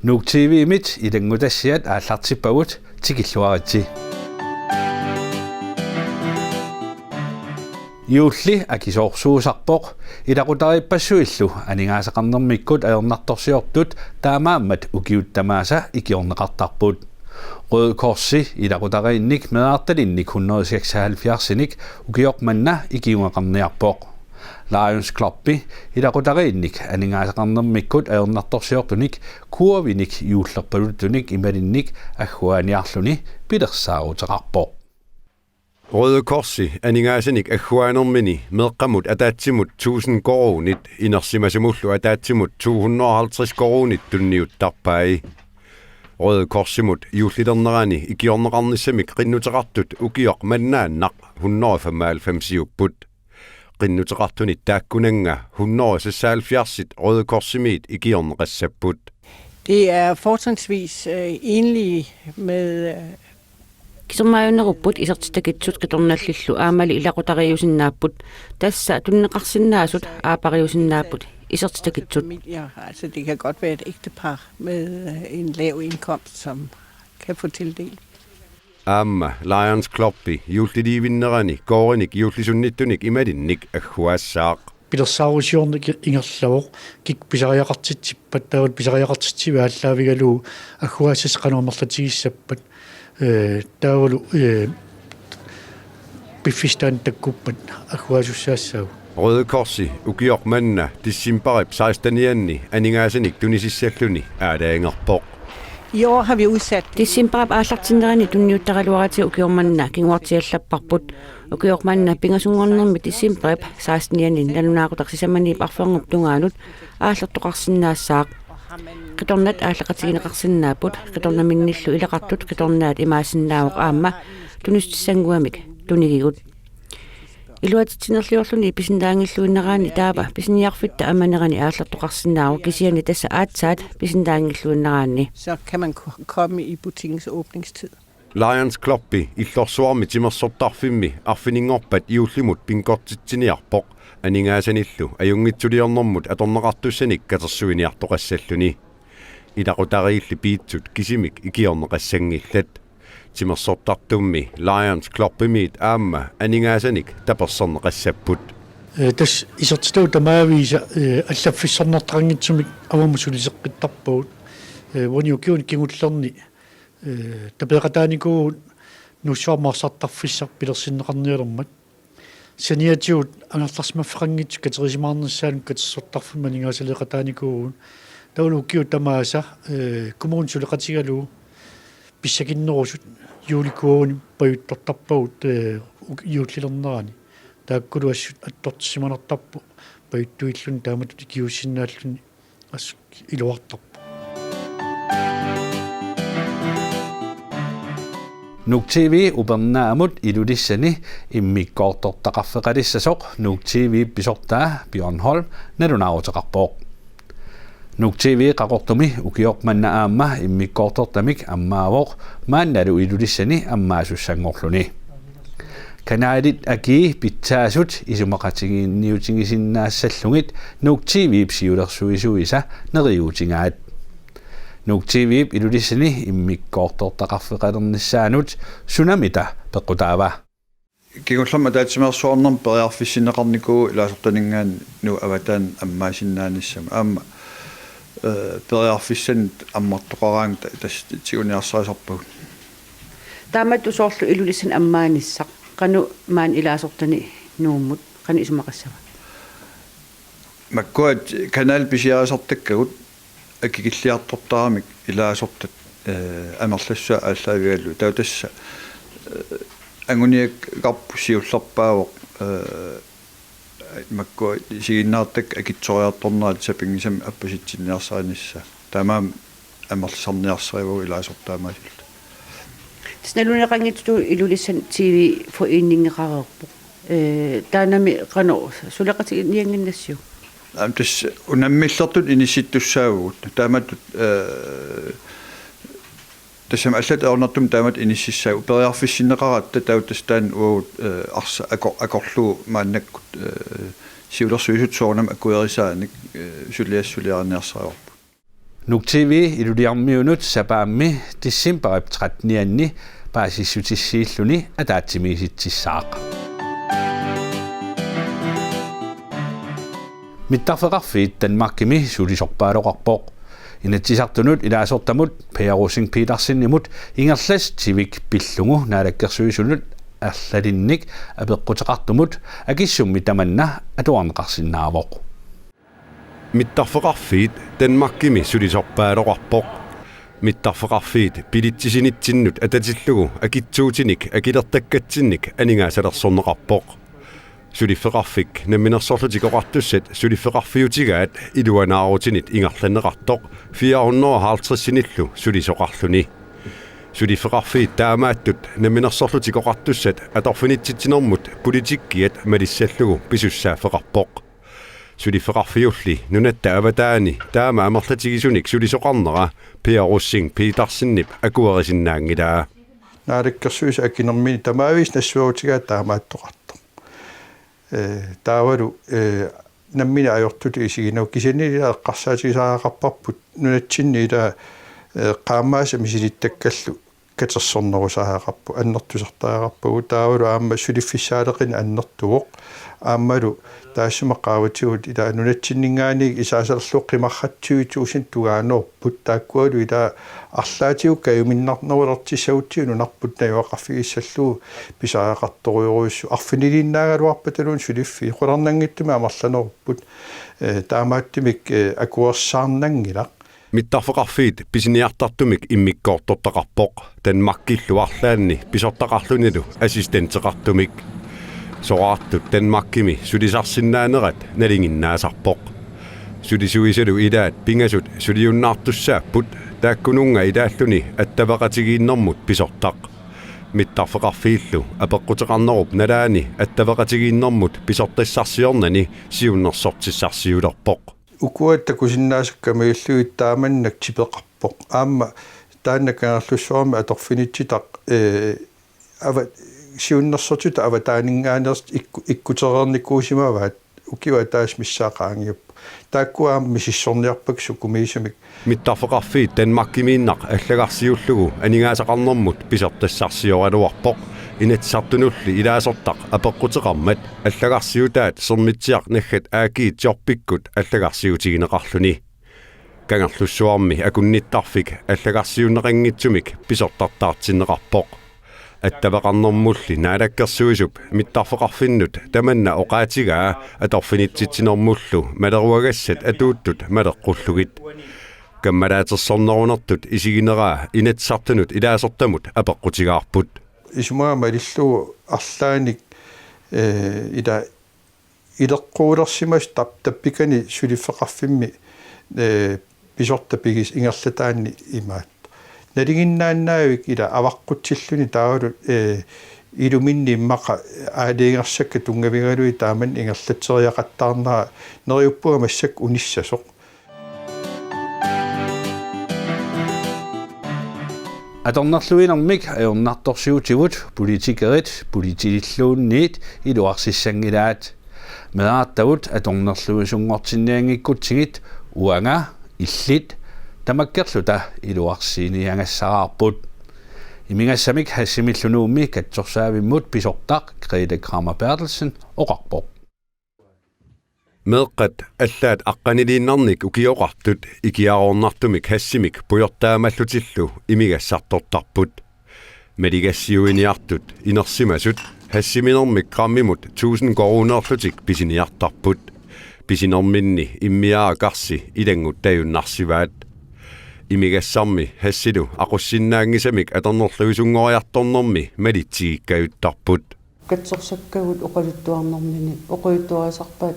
Nuuk TV-mit ilangutassiat aallartippagut tikilluariti. Juulli akisoorsuusarpoq ilaqutarippassuillu aningaasaqarnermikkut ajornartorsiortut taamaammat ukiuttamaasa ikiorneqartarput. Røde Korsi ilaqutariinnik medaartalinnik 176-nik ukiormanna ikiungeqarniarpoq. Lions Clubbi ilaqutariinnik aningaasaqarnermikkut ajornartorsiortunik kuavinik juullerpaluttunik imalinnik agguaniarluni pilersaaruteqarpoq. Røde Korsi aningaasinik agguanermini meeqqamut ataatsimut 1000 korunit inersimasimullu ataatsimut 250 korunit tunniuttarpai. Røde Korsimut juulliternerani ikiorneqarnissamik qinnuteqartut ukioq mannaannaq 195 upput. Qinnuteqartunit taakkunanga 176 Røde Korsimit ikiorneqassapput. Det er fortrinsvis enlige med Kisummaayunnerupput isertitakitsut qitornallillu aamali ilaqutariusinnaaput tassa tunneqarsinnaasut aapariusinnaaput isertitakitsut. familier. Altså det kan godt være et ægtepar med en lav indkomst, som kan få tildelt. Amma Lions Clubbi juulliliivinnerani koorenik juullisunnittunik imalinnik agguassaaq. Pilersaarusiornik ingerlaavoq kikpisariaqartitsippat taavut pisariaqartitsiva allaavigaluu agguassasqanuamerlatigissappat taavulu biffistaan takkuppat agguasussaassaagu. Røde Korsi ukioq manna tissimparip 16. aningaasinik tunisissalluni aadaangerpoq. I år har vi udsat Tissimparap aallartinnerani tunniuttaraluarati ukiormanna kinguartiallapparput ukiormanna pingasungornermi tissimparap 16 nalunaaqutaqsisamani parfangup tungaalut aallertoqarsinnaassаақ qitornat aallaqatigineqarsinnaaput qitornaminnillu ilaqartut qitornaat imaasinnaavoq aamma tunistissanguamik tunigigut iluatittinerliorluni pisindaangilluinnerani taapa pisiniarfitta amanerani aallertoqarsinnaago kisiani tassa aatsaat pisindaangilluinnerani. så kan man komme i butikkens åbningstid. Lions Clubbi illorsuarmi timersortarfimmi arfiningorpat iullimut pinkortitsiniarpoq aningasanillu ajungitsuliornermut atorneqartussanik katersuiniartoqassalluni. Ilaqutariilli piitsut kisimik ikiorneqassangillat. Timersortartummi Lions Clubbimiit aamma aningasanik taperserneqassapput. Tas isertitau tamaavisa allaffissarnartarangitsumik avamusuliseqqittarpuut waniukiun kingullerni tapeqataanikuun nussuarmarsartarfissar pilersinneqarniulermat saniatiut angerlarsmaffeqangitsu katerisimaarnersaanuk katersortarfimma ningaasaleqataanikuun taulukiu tamaasa kumuun suleqatigaluu pissakinnerusut juulikuuni pajuttortarpagut juullilernerani taakkuluassut attortissimanartarpu pajuttuillun taamatut ikiussinnaalluni as iluartarpu. Nuuk TV upernaamut iludissani immikkoortortaqarfeqalissasoq Nuuk TV pisortaa Bjørn Holm nalunaaruteqarpoq. Nuuk TV qaqortumi ukiormanna aamma immikkoortortamik ammaavoq maannalu iludissani ammaasussanngorluni. Kanaalit aki pitsaasut isumaqatiginniutigisinnaasallungit Nuuk TV psiulersuisuisa neriutingaat. Nuuk TV iludissani immikkoortortaqarfeqalernissaanut sunamita peqqutaava. Kingullamma taatsimersuarnerm periarfissinneqarnikuu ilaasortaningaan nu avataan ammaasinnaanissam aamma periarfissan ammartoqaraang tas tiuniarsaasarpagut. Taamat usoorlu ilulissan ammaanissaq qanu maan ilaasortani nuummut qanu isumaqassava. Makkuat kanal pisiaasartakkagut akikilliartortaramik ilaasortat amerlassua aalлааvigallu tautassa anguniak qarpussiullerpaavoq makkuat siginnaartak akitsoriartornaat sapingisam appasitsinniarsaanissa tamaam amerlsarniarsarivu ilaasortaamaasilta. Snaluneqangittu ilulissan TV foreningeqarerpu taanami qanu suleqatigianginnassiu. Tas unammillertut inissittussaavugut taamatut tassam allat aornartum taamat inississaagu periarfissinneqaratta tautastaan uut arsa akorlu maannakkut siulersuisut soornam akkuerisaanik suliassuliarniarsaarpu. Nuk TV iluliarmiunut sapaammi tissimparip 13 paasissutissilluni ataatsimiisitsissaaq. Mittarfeqarfiit Danmarkimi sulisorpaaloqarpoq inatsisartunut ilaasortamut Peerusing Petersinnimut ingerlas tivik pillungu naalakkersuisunut аллалинник апеққутеқартумут акиссумми таманна атуарнеқарсиннаавоқ Mittarfeqarfiit Danmarkimi sulisorpaaloqarpoq mittarfeqarfiit pilitsisinitsinnut atatillugu akitsuutinik akilertakkatsinnik aningaasалерсорнеқарpoq suliffeqarfik namminersorlutikoqartussat suliffeqarfiutigaat iluanaarutinit ingerlanneqartoq 450 sulisoqarluni suliffeqarfiit taamaattut namminersorlutikoqartussat atorfinitsitinermut politikkiat malissallugu pisussaaffeqarpoq suliffeqarfiulli nunatta avataani taama amerlatigisunik sulisoqarnera Peerusing Petersinnip akuerisinnaangilaa naalakkersuis akinermini tamaavis nassuutigaa taamaattoqartoq taavalu nammina ajortuti isiginau kisanila eqqarsaatigisaaqarparput nunatsinni ila qaammaasa misilittakkallu katersornerusaaqarpu annertusartaaqarpugu taavalu aamma suliffissaaleqin annertuvoq aammalu taassumaqaavatigut ila nunatsinningaani isaaserlu qimarratsuituusin tugaanorput taakkualu ila арлаатиу каюминнарнерулертиссагутсиу нунарпут наиуақарфигиссаллуу писаақартторюруиссу арфинилиннаагалуарпаталуун сулиффи қуларнангиттума амерланеруппут таамааттимик акуерсаарнангила Mittarfeqarfiit pisiniartartumik immikkoortortaqarpoq Danmarkilluарлаанни писортақарлуниlu ассистентеқартумик soraartut Danmarkimi sulisarsinnaanerat nalinginnaasarpoq sulisuisalu ilaat pingasut suliunnaartussaapput taakkununga ilaalluni attavaqatigiinnermut pisortaq mittarfeqarfiillu apeqquteqarnerup nalaani attavaqatigiinnermut pisortassarsiornani siunnersortissarsiulerpoq ukuatta kusinnaasakkamigilluit taamannak tipeqarpoq aamma taannakaarlussuarma atorfinitsitaq ava siunnersortuta avataaninngaanerst ikkutereernikuusimavaat ukiwa taas missaaqaangiup taakkuaam misissorniarpak sukumiisamik mittarfeqarfiit Danmarkimiinnaq аллагарсиуллугу анигаасақарнэрмут писертассарсиораluarpoq inatsartunulli ilaasortaq apeqqutеқармат аллагарсиутаат сермитсиақ наггат аакиитсиорпиккут аллагарсиутигинеқарлүни кангерлуссуарми акунниттарфик аллагарсиуннеқангитсумик писортартаартиннеқарпоқ аттавақарнэрмулли наалаккерсуисуп mittarfeqarfinnut tamanna oqaatigaa atorfinitsitsinэрмуллу малеруагассат атууттут малеққуллугит каммалаатерсорнерунертут исигинераа инатсартунут илаасортамут апеққутигаарпут исумаа малиллуу арлааник ида илеққуулерсимас таптаппикани сулиффеқарфимми писортапигис ингерлатаанни имаат налигиннааннаавик ила аваққутсиллуни таавалу илуминни иммақа аалиингерсакка тунгавигалуи тааман ингерлатсериақаттаарнера нериуппуга массак униссасоқ аторнерлуинэрмик аёрнарторсиутигут политикерит политилиллуунниит илуарсиссангилаат меаартагут аторнерлуисунгортинниангиккутсигит уанга иллит тамаккерлута илуарсииниангассараарпут имингассамик хассимиллунуумми катсорсаавиммут писортақ Grete Krammer Bertelsen оқарпоқ meeqqat allaat aqqaniliinnernik ukioqartut ikiaroornartumik hassimik pujortaamаллутиллу imigassartortarput maligassiuiniartut inersimasut hassiminermik grammimut 1000 korunerlutik pisiniartarput pisinerminni immiaaqarsi ilanguttayunnarsivaat imigassarmi hassilu aqussinnaangisamik aternerluisungoriartornermi malitsigikkajuttarput katsorsakkagut oqaluttuarnermini oquyuttuasarpaat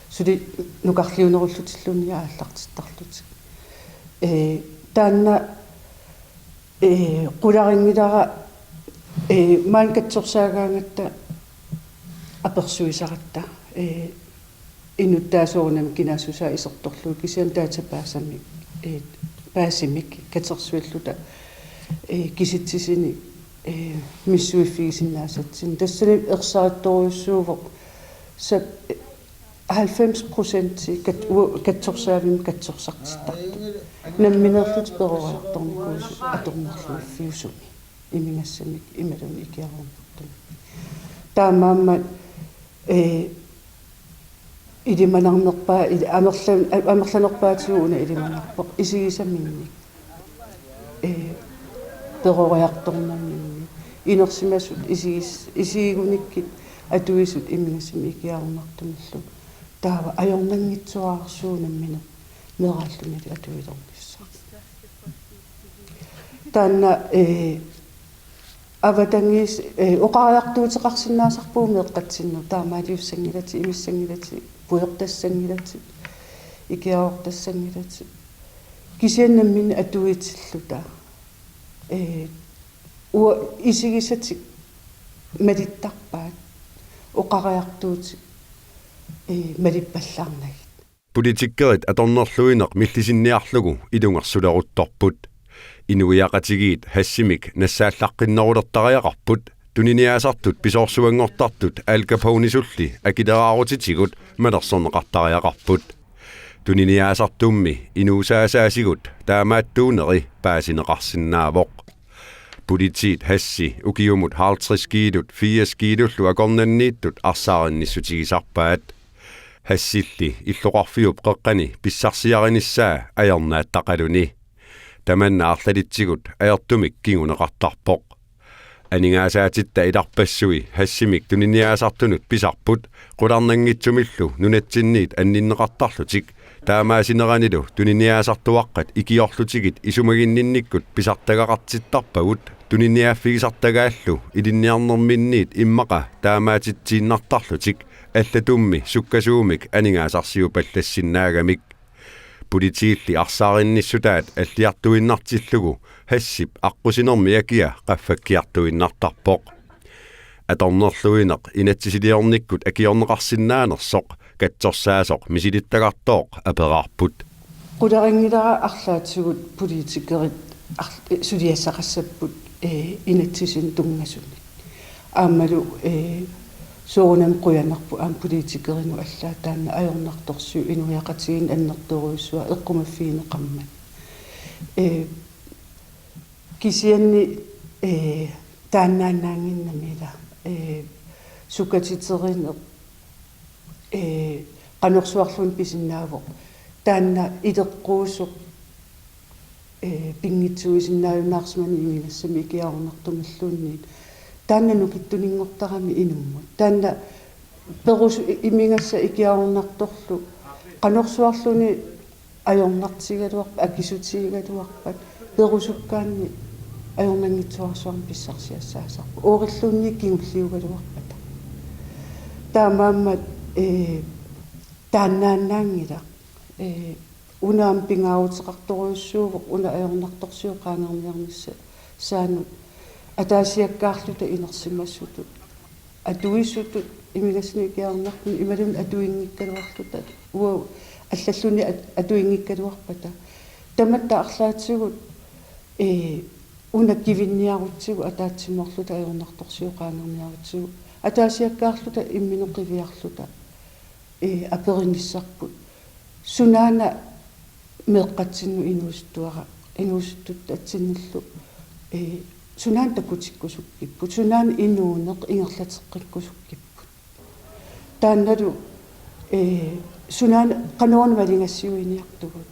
suli nukarliunerullutilluuniaallaqtittarlutik taanna qularingilara maan katsorsaagaangatta apersuisaratta innuttaasuunam kinassusaa isertorlu kisian taatapaasamik paasimik katsorsuilluta kisitsisini missuiffigisinnaasatsin tassani ersaattoruissuuvo sa 90% katsorsaavim katsorsartittartu namminerlut peroriartornikuus atornerluiffiusumi imingassamik imalun ikiarornertun taamaamma idimanarnerpaa amerlanerpaatiuuna idimanarpoq isigisamminnik peroriartornamminni inersimasut isigunikkit atuisut imingassami ikiarornertumillu taava ajornangitsuaarsuunamminu merallunili atuilornissa taanna avatangis oqariartuuteqarsinnaasarpuu meeqqatsinnu taamaaliussangilati imissangilati puertassangilati ikiaortassangilati kisiannammin atuitilluta isigisati malittarpaat oqariartuuti malippallaarnagit Politikkerit atornerluineq millisinniarlugu ilungersuleruttorput inuiaqatigiit hassimik nassaallaqqinnerulertariaqarput tuniniaasartut pisoorsuangortartut Al Capone-sulli akileraarutitigut malersorneqartariaqarput tuniniaasartummi inuusaasaasigut taamaattuuneri paasineqarsinnaavoq Politiet hassi ukiumut 50 kilut 80 kilullu akornanniittut arsaarinissutigisarpaat hassilli illoqarfiup qeqqani pissarsiarinissaa ajernaattaqaluni tamanna arlalitsigut ajertumik kinguneqartarpoq aningaasaatitta ilarpassui hassimik tuniniaasartunut pisarput qularnangitsumillu nunatsinniit anninneqartarlutik taamaasinерanilu tuniniaasartuaqqat ikiorlutigit isumaginninnikkut pisartagaqartittarpagut tuniniaaffigisartagaallu ilinniarnerminniit immaqa taamaatitsiinnartarlutik allatummi sukkasuumik aningaasarsiu pallassinnaagamik Politiilli arsaarinnissutat alliartuinnartillugu hassip aqusinermi akia qaffakkiartuinnartarpoq atornerluineq inatsisiliornikkut akiorneqarsinnaanersoq katsorsaasoq misilittagartooq aperarput qularingilera arlaatigut politikerit suliassaqassapput inatsisin tungasunnik aammalu soonam quyanarpu aam politikerinu allaattaanna ajornartorsiu inuiaqatigin annertoruissua eqqumaffiineqammat kisianni taannaannaanginnamila sukatiterine qanorsuarlun pisinnaavoq taanna iteqquusoq pingitsuisinnaajunnaarsimani iminassami ikiarornertumilluunniit taanna nukittuningortarami inummut taanna perus imingassa ikiarornartorlu qanorsuarluni ajornartigaluarpa akisutigaluarpat perusukkaanni ajornangitsuarsuarn pissarsiassaasaarpu oorilluunni kingulliugaluarpata taamaammat taannaannaangila unaam pingaawutseqartoruissuuvoq una ajornartorsiuqaangerniarnissa saanut ataasiakkaarluta inersimassutut atuissutut imigassini ikiarornarpun imalun atuingikkaluarluta ua allalluni atuingikkaluarpata tamatta arlaatigut una kivinniarutsigu ataatsimorluta ajornartorsiuqaangerniarutsigu ataasiakkaarluta imminoqiviarluta aperinissarput sunaana meeqqatsinnu inuusuttutt atsinillu sunaan takutikkusukkiput sunaan inuuneq ingerlateqqikkusukkiput taannalu sunaan qanuun valingassiuiniartugut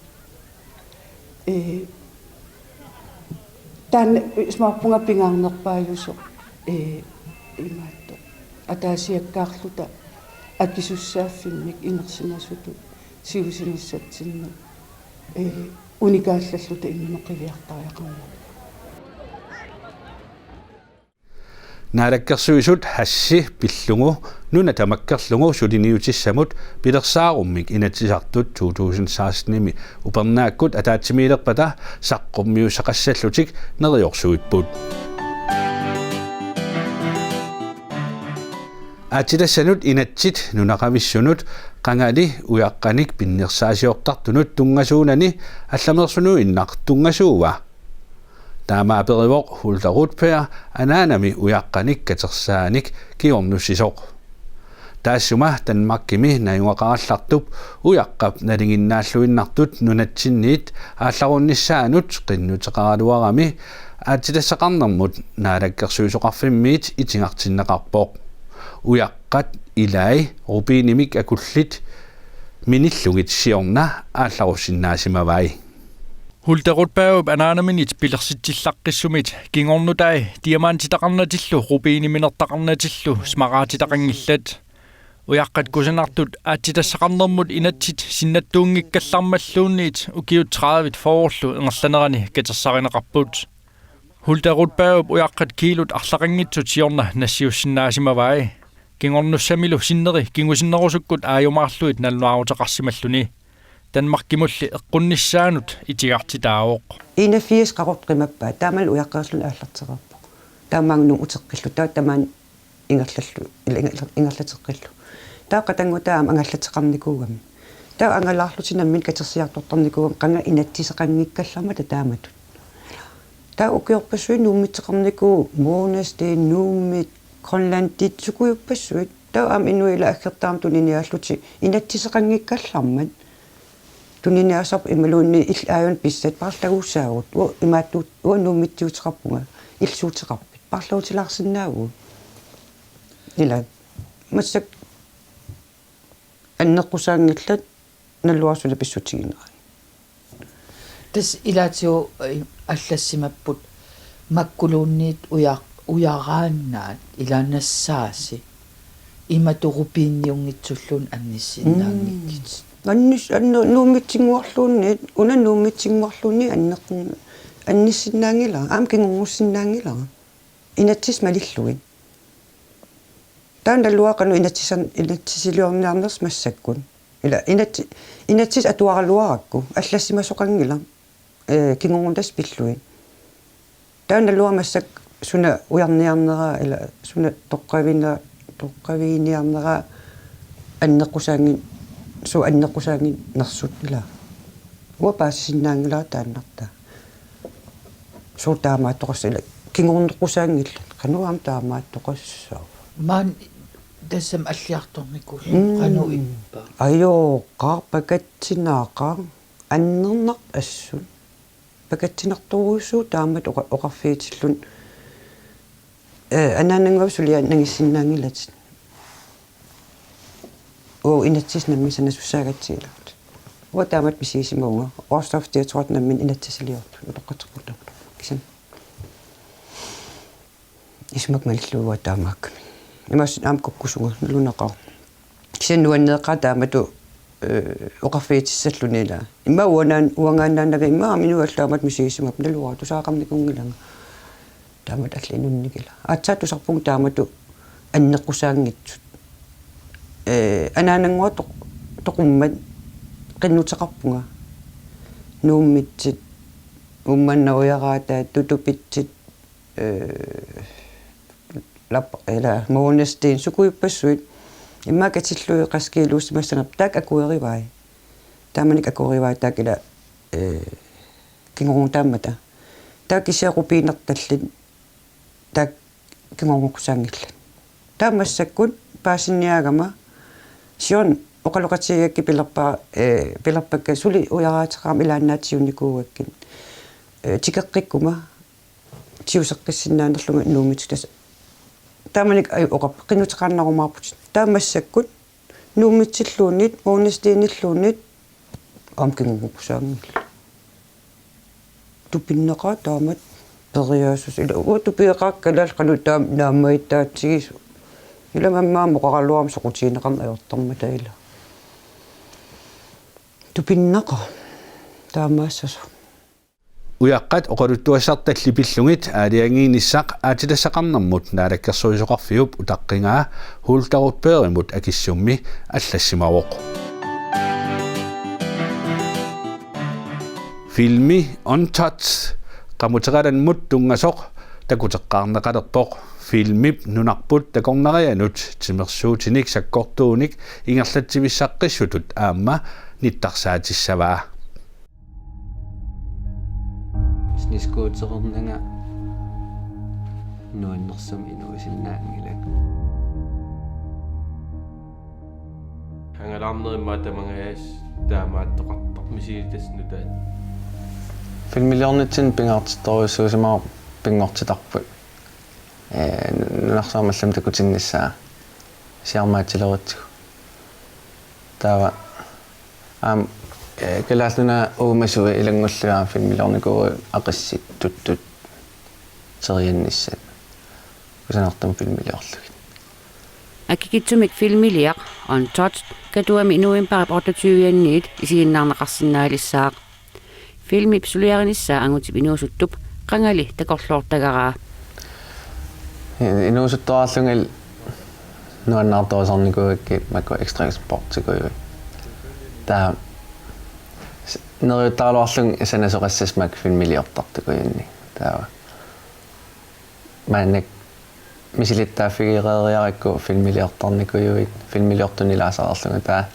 tan ismaappunga pingaarnerpaajusoq imaatto ataasiakkaarluta akisussaaffimik inersimasutut siusinissatsinnu unikaallalluta immineqiviartariaqarmu naalakkersuisut hassi pillungu nuna tamakkerlungu suliniutissamut pilersaarummik inatsisartut 2016 upernaakkut ataatsimiilerpata saqqummiusaqassallutik neriorsuitput atilassanut inatsit nunaqavissunut qangali uyaqqanik pinnersaasiortartunut tungasuunani allamersunu innaqtungasuuva taamaaperivoq hultarutpea anaanami uyaqqanik katersaanik kiornussisoq taassuma tanmakkimi nayuaqarallartup uyaqqap nalinginnaalluinnartut nunatsinniit aallarunnissaanut qinnuteqaraluarami aatilassaqarnermut naalakkersuusoqarfimmiit itingartinneqarpoq uyaqqat ilai rupiinimik akullit minillugit siorna aallarussinnaasimavai Hulterutpäup anaanaminit pilersittillaqqissumit kingornutai diamantitaqarnatillu rupiiniminertaqarnatillu smaraatitaqangillat uyaqqat kusanartut aatilassaqarnermut inatsit sinnattuungikkаллармаллуунниит ukiut 30 foorlu ingerlanerani katersarineqarput Hulterutpäup uyaqqat kiilut arlaqanngitsut siorna nassiussinnaasimavai kingornussamilu sinneri kingusinnerusukkut aajumaarluit nalnuarutaqarsimalluni Danmarkimulli eqqunnissaanut itigartitaawoq. 81 qarortrimappa taamal uyaqqerslun aallarterarpo. Taamaangnu uteqqillu taman ingerlallu ingerlateqqillu. Taaqatanngutaam angallateqarnikuugam. Taa angallaarlutinammin katersiartortarnikuugam qanga inattiseqanngikkallarma taamatut. Taa ukiorpassuit nuummitteqarnikuu Månesteen nuummit Grønlandit sukuyuppassuit taa am inuila akkertaam tuniniaalluti inattiseqanngikkallarmat tuniniasop imaluunni illaajun pissat parlaguussaagut imaattuut nuummittiuteqarpunga ilsuuteqarpit parlautilaarsinnaagu ila massak anneqqusaangillat nalluarsula pissutiginerai tas ilaatio аллассимаппут маккулуунниит уярааннаат илааннассааси иматурупиинниунгитсуллуун анниссиннаангиккит аннис нууммитсингуарлуунниит уна нууммитсингуарлуунни анниссиннаангила аам кингунгуссиннаангила инатсис малиллугин таандаллуақану инатсисилиорниарнерс массаккун ила инатсис атуаралуаракку аллассимасоқангила кингунгундас пиллуин таандаллуамассак суна уярниарнера ила суна тоққавиниарнера аннеққусаангин су аннеққусаангин нерсут ила уапаассиннаангила тааннарта суутаамааттоқассила кингууннеққусаангилла қануам таамааттоқассаа маан тассам аллиарторникул қану иппа айоо қарпакатсинаақа аннернақ ассун пакатсинарторуусуу таамат оқарфиитиллун анаанангавсулиа нагиссиннаангилат оо инатсис наммисанасуссаагатсиилаут уа таамат писисимуунга орстофтиатрот наммин инатсисилиорту улоққатеқуллу кисан исмак маллууа таамаакками имас аам куккусунга лунеқар кисан нуаннеққа таамату оқарфиитиссаллунила имма уангааннааннага имма минуаллаамат мисигисимап налуа тусаақарникунгилага таамат аллинунникила аатсаатусарпуг таамату аннеққусаангитсут анаанангуа тоқуммат қиннутеқарпунга нууммитсит умманнауяраата тутупитсит лап эла Månesteen сукуиппассуит имма катиллуи қаскиилуусимассанап таак акуеривай тааманик акуеривай таакила кингуунтааммата таак кисиарупиинерталлит таак кингунгуқсаангилла таамассаккут паасинниаагама сион оқалоқатсигакки пилерпакка сули уяраатеқарам илааннаатсиунникуугаккин тикеққиккума тиусеққиссиннаанерлунга нуумитсутас тааманик оқап қинутеқарнарумаарпут таамассаккут нуумитсиллуунит Månesteenиллуунит амкингунгуқсаангилла тупиннеқа таамат периаасус ила утупиеқааккалал қану таам нааммаиттаатсигис ила маммаа моқаралуарам соқутиинеқарна аёртармата ила тупиннеқа таамаассасу uyaqqat oqaluttuassartalli pillungit aaliangiinissaq aatilassaqarnermut naalakkersuisoqarfiup utaqqingaa huultarutpeerimut akissummi allassimaroq filmi ontat qamuteqalanmut tungasoq takuteqqaarneqalerpoq filmip nunarput takornarianut timersuutinik sakkortuunik ingerlatsivissaqqissutut aamma nittarsaatissavaa Niskuuteqernanga nuannersum inuisinnaangilak ангалаарнеримаа тамангаас таамааттоқартар мисилитаснутаат филмилиорнитсин пингаартитторюссуусимаа пингортитарпут нунарсаамаллам такутинниссаа сиармаатилерутсу таава калааснуна уумасуи илангуллуаа филмилиорникуу ақиссит туттут серианниссат усанартам филмилиорлугит акикитсумик филмилиақ Untouched катуами инуимпарап 28-ианниит исигиннаарнеқарсинаалиссаақ филми псулиарниссаа ангутип инуусуттуп қангали такорлуортагараа инуусуттуарлунгил нуаннаартуусарникуаккит макку экстраспортикуи таа нерутаалуарлун санасоқассасмак филмилиортартукуйунни таа манник мисилиттааффигереериаракку филмилиортарникуйуит филмилиортунилаасаарлунга таа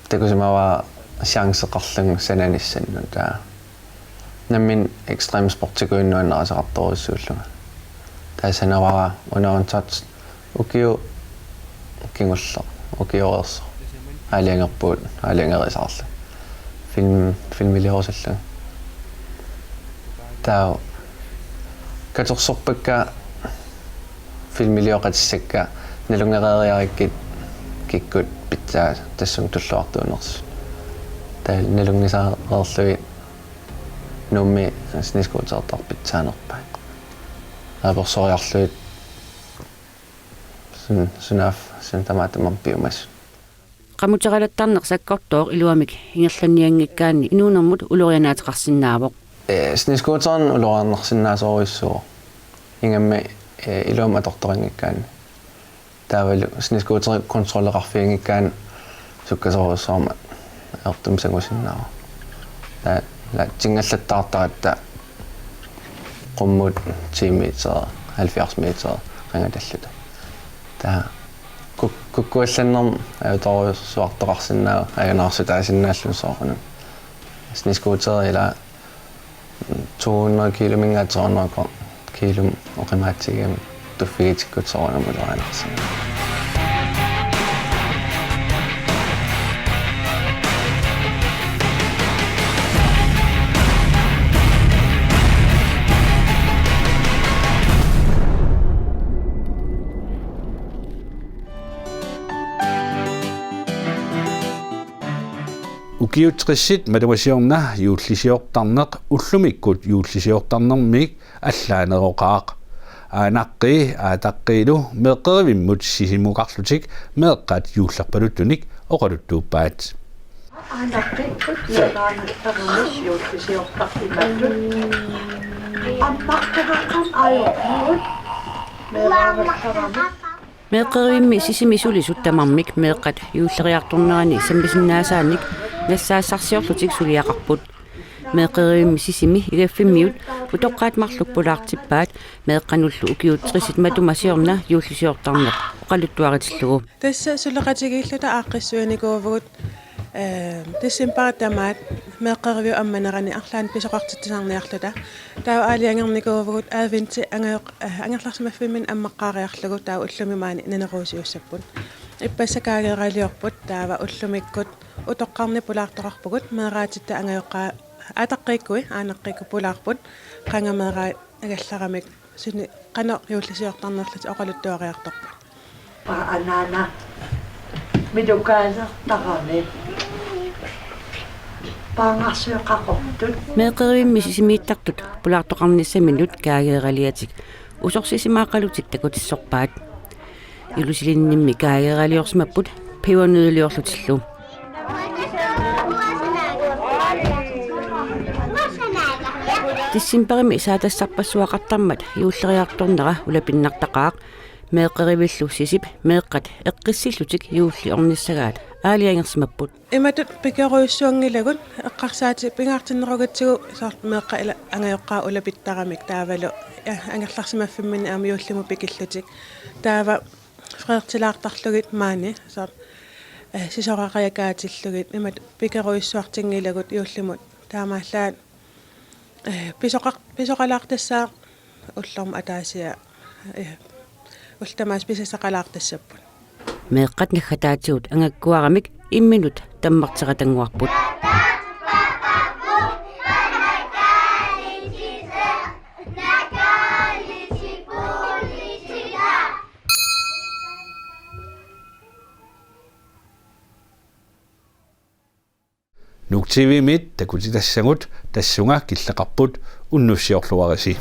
такусимава шансеқарлун сананissанну таа наммин экстрем спортикуиннуаннерасеқарторуссууллуга таа санавара унаунтат укиу кингулло укиорерсо алиангерпуут алиангерисаарлу филмилиорсаллу таа каторсорпакка филмилиоқатиссакка налунгереериариккит киккут питсаа тассун туллуартуунерс таа налунгисаареерлуи нумми снискуутертар питсаанерпаа аберсориарлуит сунаф сентамаатамам пиумас qamuteralattarneq sakkortoor iluamik ingerlanniangikkaanni inuunermut ulorianaataqarsinnaavoq снискуутерн улориарнерсиннаасоруиссуу ингамми илуам аторторингиккаани таавалу снискуутери контроллеқарфиингиккаан суккасоруссуарма ертум сагусиннаава la tingallattaartaраtta qummut 10 meter 70 meter qangatalluta taa kukkuallannerm autarusuartoqarsinnaa ajanaarsutaasinnaallu soorunum sniskuuteri ila 200 kilometer 300 kilom oqimaatsigam tuffigitikut soorunum uleraanarsinaa ukiutrисsit малуасиорна юуллисиортарнеқ уллумиккут юуллисиортарнэрмик аллаанероқаақ аанаққи аатаққиилу меққеривиммут сисимуқарлутик меққат юулларпалуттуник оқалуттууппаат аанаққиккут меққаанаттарнис юуллисиортартиматту аммартеққан аёрнуут меққаанаттарами meeqerivimmi sisimisulisut tamarmik meeqqat yuulleriartornerani sammisinnaasaanik nassaassarsiorlutik suliaqarput meeqerivimmi sisimi igaffimmiut utoqqaatmarluk pulaartippaat meeqqanullu ukiutrisit matumasiorna yuullisiortarneq oqaluttuaritillugu tassa suleqatigillata aaqqissuanikuuvugut тиссимпаратамаат меэкъеривиу амманерани арлаан писоқартитсарниарлута таа аалиангерникуувгут аавинти ангерларсимаффимин аммаққаариарлугу таа уллумимаани нанеруусиуссаппут иппассакаагеералиорпут таава уллумиккут утоққарни пулаартоқарпугут меэраатитта ангайоққаа атаққиккуи аанаққикку пулаарпут қангамеераа агалларамик сини қано юуллисиортарнерлут оқалуттуариарторпут анаана midukaasertarami paangarsiuqaqortut meeqerivimmi sisimiittartut pulaartoqarnissaminut kaageeraliatik usorsisimaaqqalutik takutissorpaat ilusilinnimmi kaageeraliorsimapput pivanudeliorlutillu tissimparimi saatassarpassuaqartarmat yuulleriartornera ulapinnartaqaaq meeqerivillu sisip meeqqat eqqissillutik yuulli ornissagaat aaliangersimapput imatut pikeruissuangilagut eqqarsaati pingaartinnerugatsigu saart meeqqa ila angayoqqaa ulapittaramik taavalu angerlarsimaffimmin aam yuullimu pikillutik taava freertilaartarlugit maani saart sisoqaqayakaatillugit imat pikeruissuartingilagut yuullimut taamaallaan pisoqalaartassaa ullorma ataasia ultamaas pisasaqalaartassapпут meeqqat nagataatigut angakkuaramik imminut tammarteratangguarput Nuktivimit takutitassangut tassunga killeqarput unnussiorluarisi